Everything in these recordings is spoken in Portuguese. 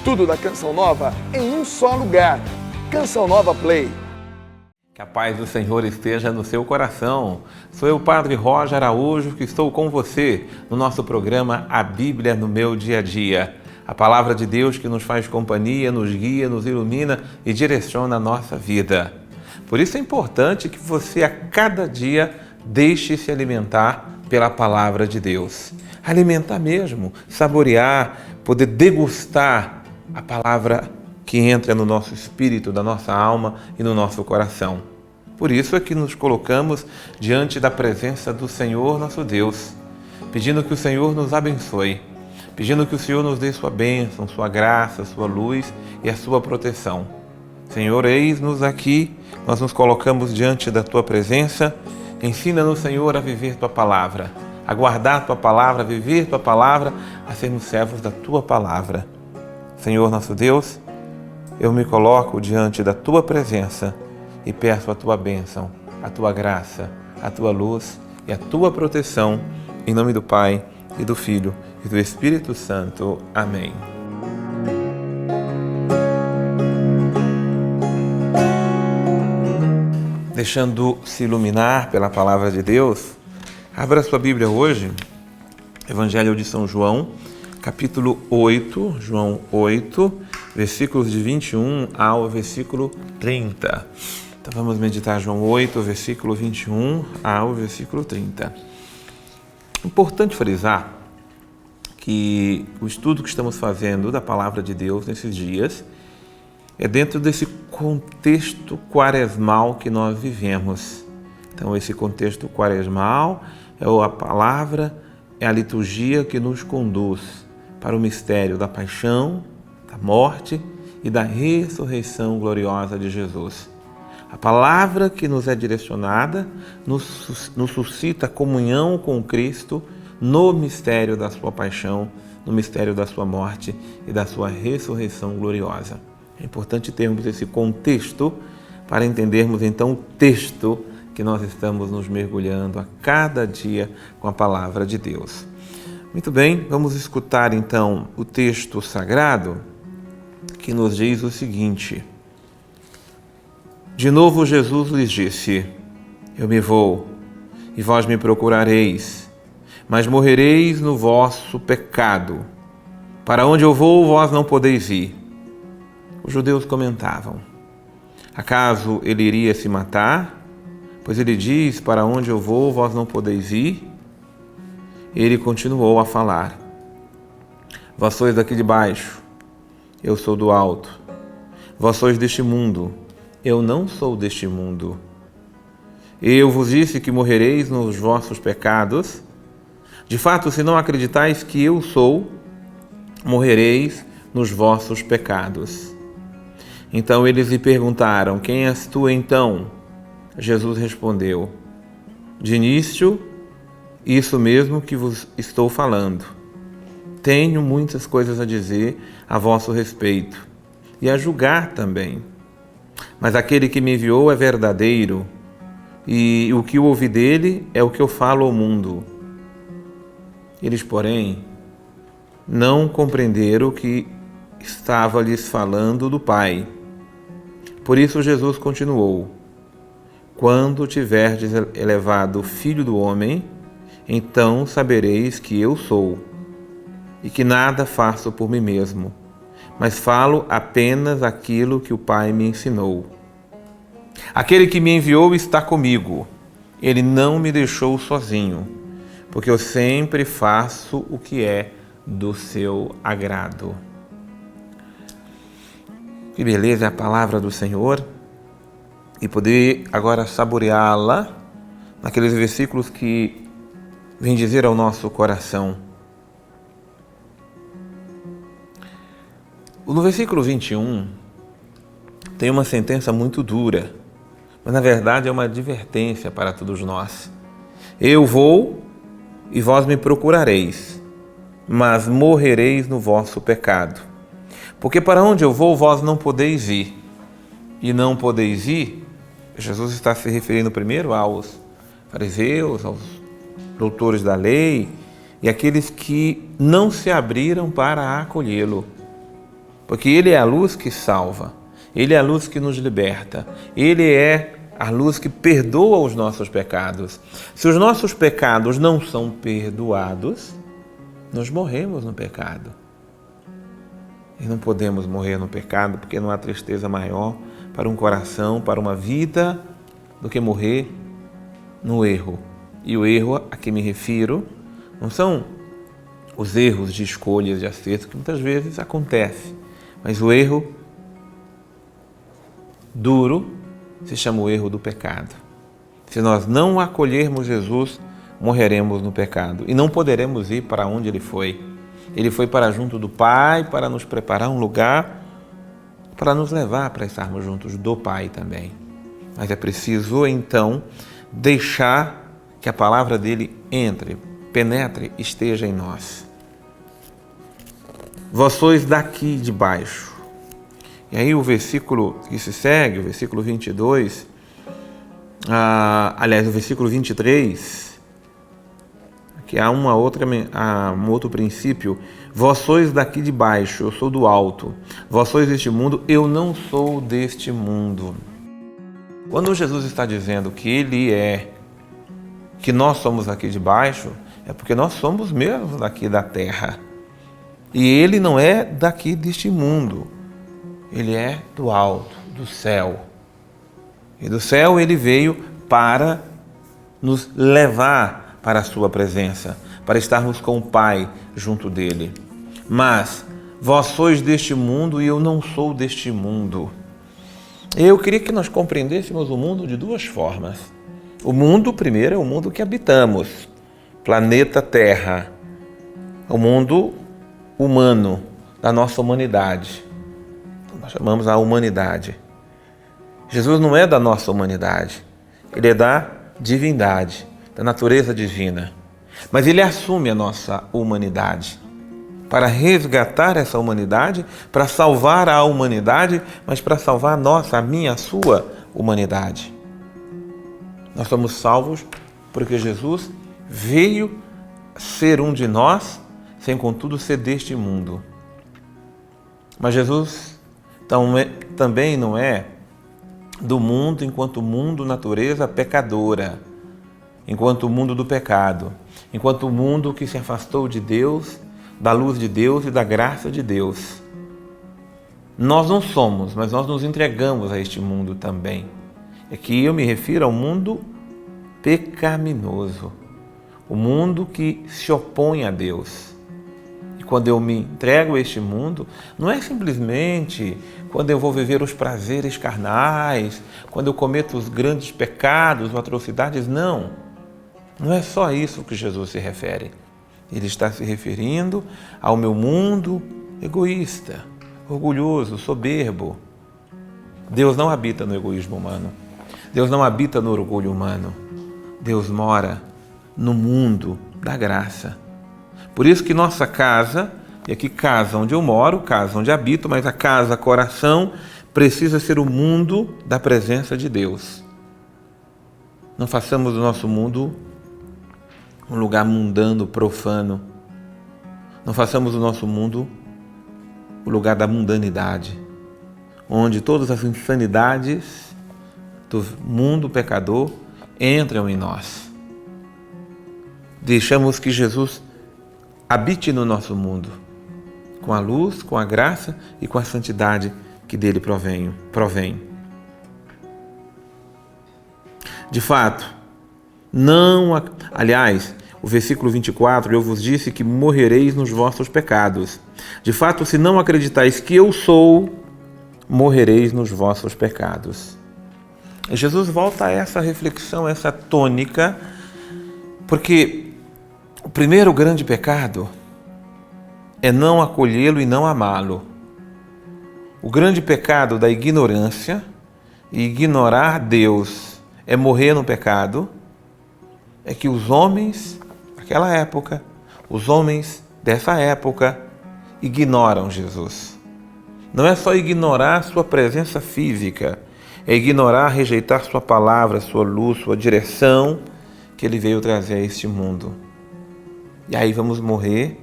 Tudo da Canção Nova em um só lugar. Canção Nova Play. Que a paz do Senhor esteja no seu coração. Sou eu, Padre Roger Araújo, que estou com você no nosso programa A Bíblia no Meu Dia a Dia. A palavra de Deus que nos faz companhia, nos guia, nos ilumina e direciona a nossa vida. Por isso é importante que você a cada dia deixe se alimentar pela palavra de Deus. Alimentar mesmo, saborear, poder degustar a palavra que entra no nosso espírito, da nossa alma e no nosso coração. Por isso é que nos colocamos diante da presença do Senhor nosso Deus, pedindo que o Senhor nos abençoe, pedindo que o Senhor nos dê sua bênção, sua graça, sua luz e a sua proteção. Senhor, eis-nos aqui, nós nos colocamos diante da Tua presença. Ensina-nos, Senhor, a viver Tua palavra, a guardar Tua palavra, a viver Tua palavra, a sermos servos da Tua palavra. Senhor nosso Deus, eu me coloco diante da Tua presença e peço a Tua bênção, a Tua graça, a Tua luz e a Tua proteção, em nome do Pai, e do Filho, e do Espírito Santo. Amém. Deixando-se iluminar pela Palavra de Deus, abra sua Bíblia hoje, Evangelho de São João, capítulo 8, João 8, versículos de 21 ao versículo 30. Então vamos meditar João 8, versículo 21 ao versículo 30. Importante frisar que o estudo que estamos fazendo da Palavra de Deus nesses dias é dentro desse contexto quaresmal que nós vivemos. Então esse contexto quaresmal é a palavra, é a liturgia que nos conduz para o mistério da paixão, da morte e da ressurreição gloriosa de Jesus. A palavra que nos é direcionada nos suscita comunhão com Cristo no mistério da sua paixão, no mistério da sua morte e da sua ressurreição gloriosa. É importante termos esse contexto para entendermos então o texto que nós estamos nos mergulhando a cada dia com a palavra de Deus. Muito bem, vamos escutar então o texto sagrado que nos diz o seguinte: De novo Jesus lhes disse: Eu me vou, e vós me procurareis, mas morrereis no vosso pecado. Para onde eu vou, vós não podeis ir. Os judeus comentavam: Acaso ele iria se matar? Pois ele diz: Para onde eu vou, vós não podeis ir. Ele continuou a falar: Vós sois daqui de baixo, eu sou do alto. Vós sois deste mundo, eu não sou deste mundo. Eu vos disse que morrereis nos vossos pecados. De fato, se não acreditais que eu sou, morrereis nos vossos pecados. Então eles lhe perguntaram: Quem és tu então? Jesus respondeu: De início, isso mesmo que vos estou falando. Tenho muitas coisas a dizer a vosso respeito e a julgar também. Mas aquele que me enviou é verdadeiro, e o que eu ouvi dele é o que eu falo ao mundo. Eles, porém, não compreenderam que estava lhes falando do Pai. Por isso Jesus continuou: Quando tiverdes elevado o Filho do Homem, então sabereis que eu sou, e que nada faço por mim mesmo, mas falo apenas aquilo que o Pai me ensinou. Aquele que me enviou está comigo. Ele não me deixou sozinho, porque eu sempre faço o que é do seu agrado. Que beleza é a palavra do Senhor, e poder agora saboreá-la naqueles versículos que vêm dizer ao nosso coração. No versículo 21, tem uma sentença muito dura, mas na verdade é uma advertência para todos nós. Eu vou e vós me procurareis, mas morrereis no vosso pecado. Porque para onde eu vou, vós não podeis ir. E não podeis ir, Jesus está se referindo primeiro aos fariseus, aos doutores da lei e aqueles que não se abriram para acolhê-lo, porque Ele é a luz que salva, Ele é a luz que nos liberta, Ele é a luz que perdoa os nossos pecados. Se os nossos pecados não são perdoados, nós morremos no pecado. E não podemos morrer no pecado, porque não há tristeza maior para um coração, para uma vida, do que morrer no erro. E o erro a que me refiro não são os erros de escolhas de acerto, que muitas vezes acontece, mas o erro duro se chama o erro do pecado. Se nós não acolhermos Jesus, morreremos no pecado e não poderemos ir para onde Ele foi. Ele foi para junto do Pai, para nos preparar um lugar, para nos levar para estarmos juntos do Pai também. Mas é preciso, então, deixar que a palavra dele entre, penetre, esteja em nós. Vós sois daqui de baixo. E aí o versículo que se segue, o versículo 22, o versículo 23, que há um outro princípio. Vós sois daqui de baixo, eu sou do alto. Vós sois deste mundo, eu não sou deste mundo. Quando Jesus está dizendo que nós somos aqui de baixo, é porque nós somos mesmo daqui da terra. E Ele não é daqui deste mundo. Ele é do alto, do céu. E do céu Ele veio para nos levar para a sua presença, para estarmos com o Pai junto dele. Mas vós sois deste mundo e eu não sou deste mundo. Eu queria que nós compreendêssemos o mundo de duas formas. O mundo, primeiro, é o mundo que habitamos, planeta Terra, o mundo humano, da nossa humanidade. Nós chamamos a humanidade. Jesus não é da nossa humanidade, Ele é da divindade, da natureza divina. Mas Ele assume a nossa humanidade para resgatar essa humanidade, para salvar a humanidade, mas para salvar a minha, a sua humanidade. Nós somos salvos porque Jesus veio ser um de nós, sem contudo ser deste mundo. Mas Jesus também não é do mundo enquanto mundo, natureza pecadora, enquanto o mundo do pecado, enquanto o mundo que se afastou de Deus, da luz de Deus e da graça de Deus. Nós não somos, mas nós nos entregamos a este mundo também. Aqui eu me refiro ao mundo pecaminoso, o mundo que se opõe a Deus. E quando eu me entrego a este mundo, não é simplesmente quando eu vou viver os prazeres carnais, quando eu cometo os grandes pecados ou atrocidades, não. Não é só isso que Jesus se refere. Ele está se referindo ao meu mundo egoísta, orgulhoso, soberbo. Deus não habita no egoísmo humano. Deus não habita no orgulho humano. Deus mora no mundo da graça. Por isso que nossa casa, e aqui casa onde eu moro, casa onde habito, mas a casa, coração, precisa ser o mundo da presença de Deus. Não façamos do nosso mundo um lugar mundano, profano. Não façamos do nosso mundo o lugar da mundanidade, onde todas as insanidades do mundo pecador entram em nós. Deixamos que Jesus habite no nosso mundo, com a luz, com a graça e com a santidade que dele provém. De fato, o versículo 24, eu vos disse que morrereis nos vossos pecados. De fato, se não acreditais que eu sou, morrereis nos vossos pecados. E Jesus volta a essa reflexão, essa tônica, porque o primeiro grande pecado é não acolhê-lo e não amá-lo. O grande pecado da ignorância e ignorar Deus é morrer no pecado, é que os homens daquela época, os homens dessa época, ignoram Jesus. Não é só ignorar sua presença física, é ignorar, rejeitar sua palavra, sua luz, sua direção que ele veio trazer a este mundo. E aí vamos morrer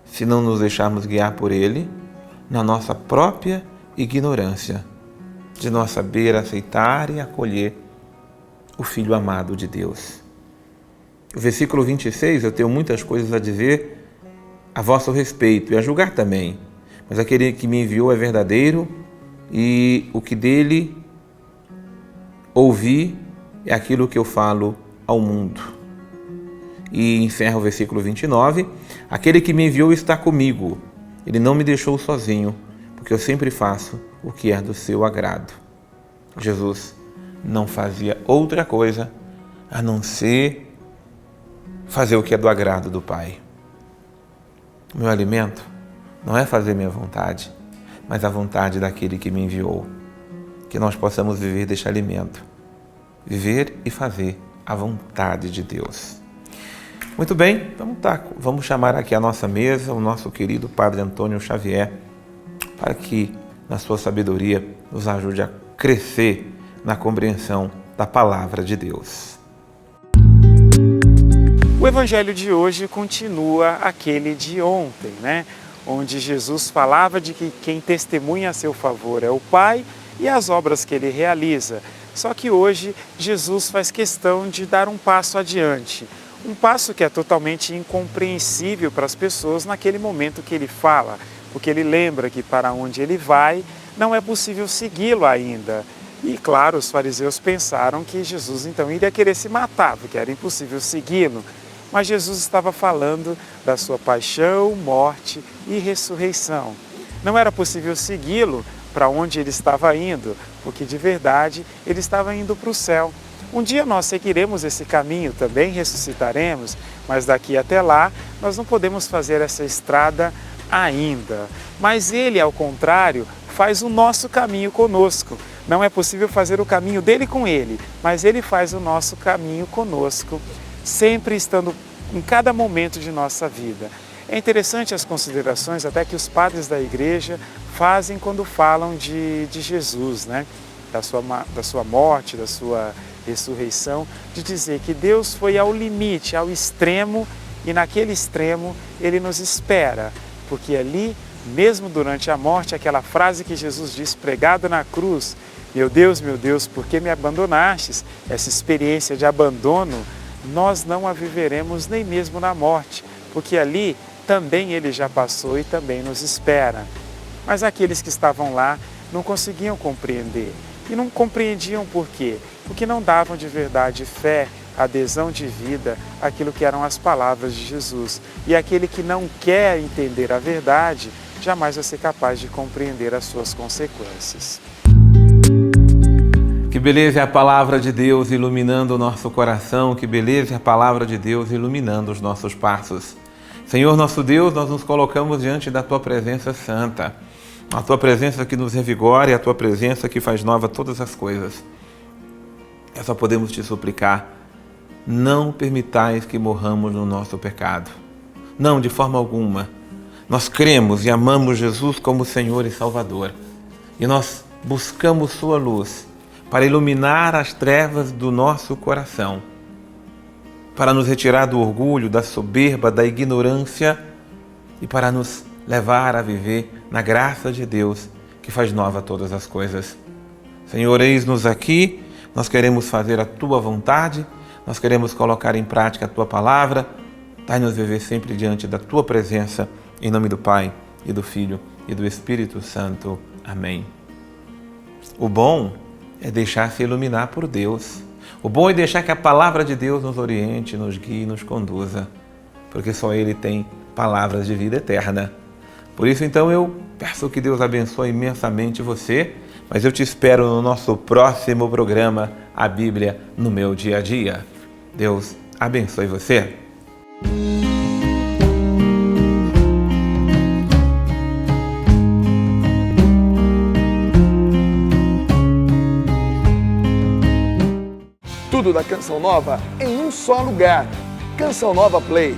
se não nos deixarmos guiar por ele, na nossa própria ignorância, de não saber aceitar e acolher o Filho amado de Deus. O versículo 26, eu tenho muitas coisas a dizer a vosso respeito e a julgar também, mas aquele que me enviou é verdadeiro e o que dele ouvi é aquilo que eu falo ao mundo. E encerra o versículo 29, aquele que me enviou está comigo, ele não me deixou sozinho, porque eu sempre faço o que é do seu agrado. Jesus não fazia outra coisa a não ser fazer o que é do agrado do Pai. O meu alimento não é fazer minha vontade, mas a vontade daquele que me enviou. Que nós possamos viver deste alimento, viver e fazer a vontade de Deus. Muito bem, vamos chamar aqui à nossa mesa o nosso querido Padre Antônio Xavier, para que, na sua sabedoria, nos ajude a crescer na compreensão da Palavra de Deus. O Evangelho de hoje continua aquele de ontem, né? Onde Jesus falava de que quem testemunha a seu favor é o Pai e as obras que ele realiza. Só que hoje Jesus faz questão de dar um passo adiante. Um passo que é totalmente incompreensível para as pessoas naquele momento que ele fala, porque ele lembra que para onde ele vai não é possível segui-lo ainda. E claro, os fariseus pensaram que Jesus então iria querer se matar, porque era impossível segui-lo. Mas Jesus estava falando da sua paixão, morte e ressurreição. Não era possível segui-lo para onde ele estava indo, porque de verdade ele estava indo para o céu. Um dia nós seguiremos esse caminho, também ressuscitaremos, mas daqui até lá nós não podemos fazer essa estrada ainda. Mas ele, ao contrário, faz o nosso caminho conosco. Não é possível fazer o caminho dele com ele, mas ele faz o nosso caminho conosco, sempre estando em cada momento de nossa vida. É interessante as considerações até que os padres da igreja fazem quando falam de Jesus, né? Da sua morte, da sua ressurreição, de dizer que Deus foi ao limite, ao extremo, e naquele extremo Ele nos espera, porque ali, mesmo durante a morte, aquela frase que Jesus diz pregada na cruz, meu Deus, por que me abandonastes? Essa experiência de abandono, nós não a viveremos nem mesmo na morte, porque ali também Ele já passou e também nos espera. Mas aqueles que estavam lá não conseguiam compreender. E não compreendiam por quê? Porque não davam de verdade fé, adesão de vida àquilo que eram as palavras de Jesus. E aquele que não quer entender a verdade, jamais vai ser capaz de compreender as suas consequências. Que beleza é a Palavra de Deus iluminando o nosso coração, que beleza é a Palavra de Deus iluminando os nossos passos. Senhor nosso Deus, nós nos colocamos diante da Tua presença santa. A Tua presença que nos revigora e a Tua presença que faz nova todas as coisas. É só podemos Te suplicar, não permitais que morramos no nosso pecado. Não, de forma alguma. Nós cremos e amamos Jesus como Senhor e Salvador. E nós buscamos Sua luz para iluminar as trevas do nosso coração, para nos retirar do orgulho, da soberba, da ignorância e para nos levar a viver na graça de Deus, que faz nova todas as coisas. Senhor, eis-nos aqui, nós queremos fazer a Tua vontade, nós queremos colocar em prática a Tua palavra, dai-nos viver sempre diante da Tua presença, em nome do Pai, e do Filho, e do Espírito Santo. Amém. O bom é deixar-se iluminar por Deus. O bom é deixar que a palavra de Deus nos oriente, nos guie, nos conduza, porque só Ele tem palavras de vida eterna. Por isso, então, eu peço que Deus abençoe imensamente você, mas eu te espero no nosso próximo programa, A Bíblia no Meu Dia a Dia. Deus abençoe você. Tudo da Canção Nova em um só lugar. Canção Nova Play.